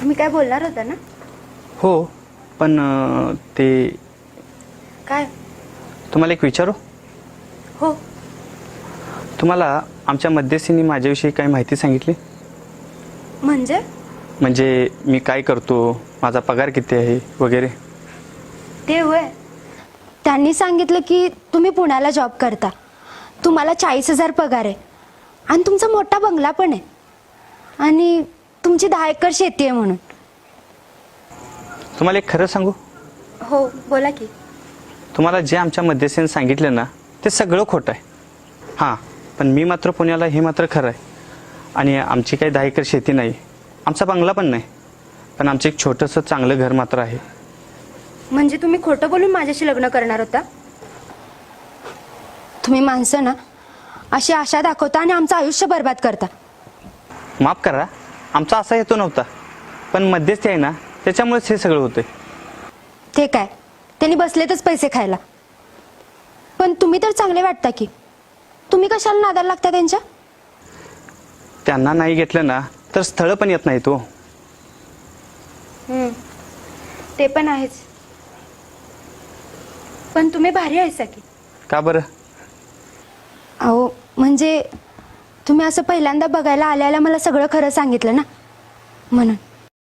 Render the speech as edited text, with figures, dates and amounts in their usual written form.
तुम्ही काय बोलणार होता ना? हो पण ते काय? तुम्हाला एक विचारू? हो. तुम्हाला आमच्या मध्यस्थींनी माझ्याविषयी काही माहिती सांगितली? म्हणजे मी काय करतो, माझा पगार किती आहे वगैरे. ते होय. त्यांनी सांगितलं की तुम्ही पुण्याला जॉब करता, तुम्हाला 40,000 पगार आहे आणि तुमचा मोठा बंगला पण आहे आणि तुमची 10 एकर शेती आहे म्हणून. तुम्हाला एक खरं सांगू? हो, बोला की. तुम्हाला जे आमच्या मध्यस्थीने सांगितलं ना ते सगळं खोटं आहे. हां, पण मी मात्र पुण्याला हे मात्र खरं आहे. आणि आमची काही 10 एकर शेती नाही, आमचा बंगला पण नाही, पण आमचं एक छोटंसं चांगलं घर मात्र आहे. म्हणजे तुम्ही खोटं बोलून माझ्याशी लग्न करणार होता? तुम्ही माणसं ना अशी आशा दाखवता आणि आमचं आयुष्य बर्बाद करता. माफ करा, आमचा असा हेतू नव्हता, पण मध्यस्थी आहे ना त्याच्यामुळेच हे सगळं होतंय. ते काय, त्यांनी बसलेतच पैसे खायला. पण तुम्ही तर चांगले वाटता की, तुम्ही कशाला नादाला लागता त्यांच्या? त्यांना नाही घेतलं ना तर स्थळं पण येत नाहीत हो. ते पण आहेच. पण तुम्ही भारी आहेसा की. का बरं? अहो म्हणजे तुम्ही असं पहिल्यांदा बघायला आल्याला मला सगळं खरं सांगितलं ना, म्हणून.